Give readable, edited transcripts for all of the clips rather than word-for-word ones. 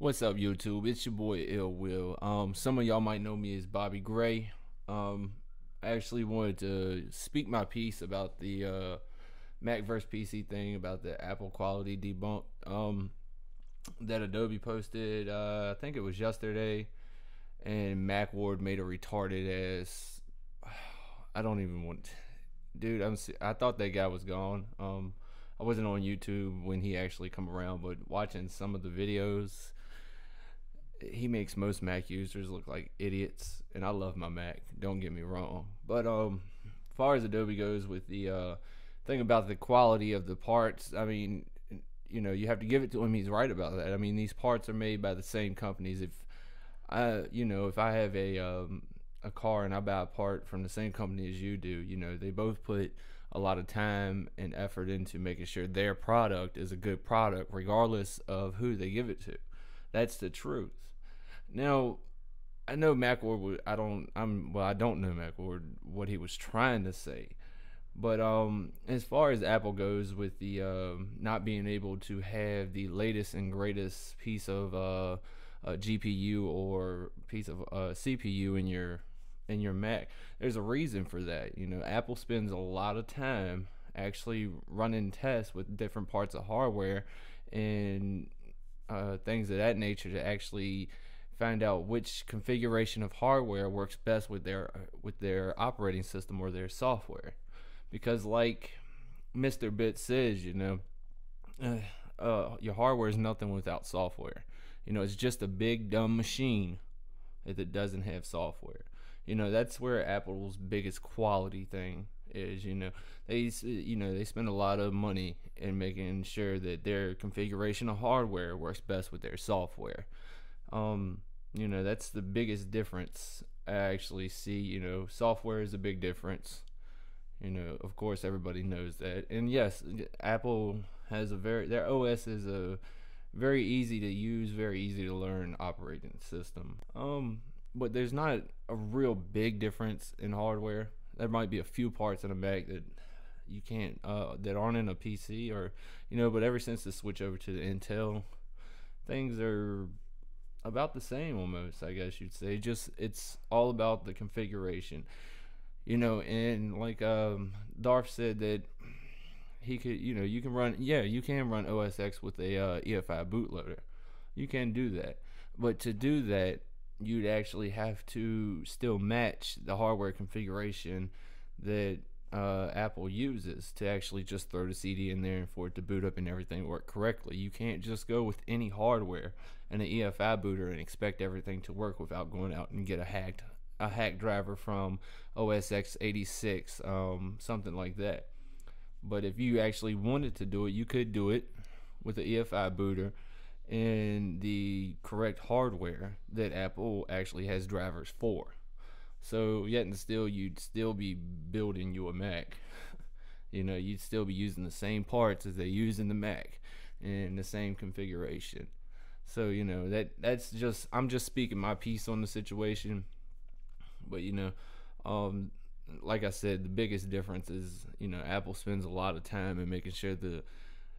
What's up, YouTube? It's your boy Ill Will. Some of y'all might know me as Bobby Gray. I actually wanted to speak my piece about the Mac versus PC thing about the Apple quality debunk that Adobe posted. I think it was yesterday, and Mac Ward made a retarded ass. I don't even want, dude. I thought that guy was gone. I wasn't on YouTube when he actually come around, but watching some of the videos, he makes most Mac users look like idiots, and I love my Mac. Don't get me wrong, but as far as Adobe goes with the thing about the quality of the parts, I mean, you have to give it to him. He's right about that. I mean, these parts are made by the same companies. If I have a car and I buy a part from the same company as you do, they both put a lot of time and effort into making sure their product is a good product, regardless of who they give it to. That's the truth. Now, I know MacWard. I don't know MacWard what he was trying to say, but as far as Apple goes with the not being able to have the latest and greatest piece of GPU or piece of CPU in your Mac, there's a reason for that. Apple spends a lot of time actually running tests with different parts of hardware and things of that nature to actually find out which configuration of hardware works best with their operating system or their software. Because like Mr. Bit says, your hardware is nothing without software. It's just a big dumb machine if it doesn't have software. That's where Apple's biggest quality thing is. They spend a lot of money in making sure that their configuration of hardware works best with their software. That's the biggest difference I actually see. Software is a big difference. Of course everybody knows that. And yes, Apple has their OS is a very easy to use, very easy to learn operating system. But there's not a real big difference in hardware. There might be a few parts in a Mac that you can't that aren't in a PC, or but ever since the switch over to the Intel, things are about the same almost, I guess you'd say. Just it's all about the configuration. And like Darth said that he could, you can run OS X with a EFI bootloader. You can do that. But to do that, you'd actually have to still match the hardware configuration that Apple uses to actually just throw the CD in there and for it to boot up and everything work correctly. You can't just go with any hardware and an EFI booter and expect everything to work without going out and get a hack driver from OS X 86, something like that. But if you actually wanted to do it, you could do it with the EFI booter and the correct hardware that Apple actually has drivers for. So yet and still, you'd still be building you a Mac. You'd still be using the same parts as they use in the Mac and the same configuration. So that's just, I'm just speaking my piece on the situation. But like I said, the biggest difference is Apple spends a lot of time in making sure the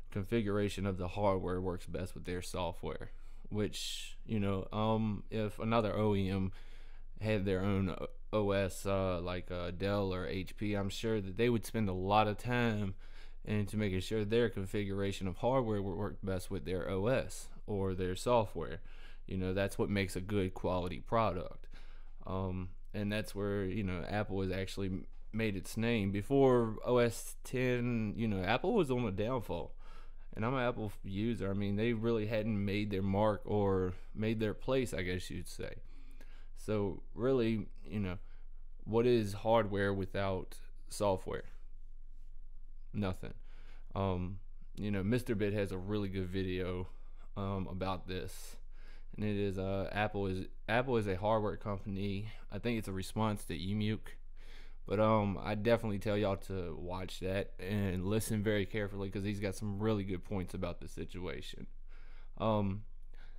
configuration of the hardware works best with their software. Which if another OEM had their own OS like Dell or HP, I'm sure that they would spend a lot of time into making sure their configuration of hardware would work best with their OS or their software. That's what makes a good quality product. And that's where Apple has actually made its name. Before OS 10, Apple was on the downfall, and I'm an Apple user. I mean, they really hadn't made their mark or made their place, I guess you'd say. So really, what is hardware without software? Nothing. Mr. Bit has a really good video about this. And it is Apple is a hardware company. I think it's a response to Emuke. But I definitely tell y'all to watch that and listen very carefully, because he's got some really good points about the situation.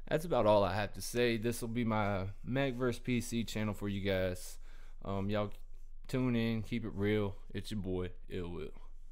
That's about all I have to say. This will be my Mac vs PC channel for you guys. Y'all tune in, keep it real. It's your boy Ill Will.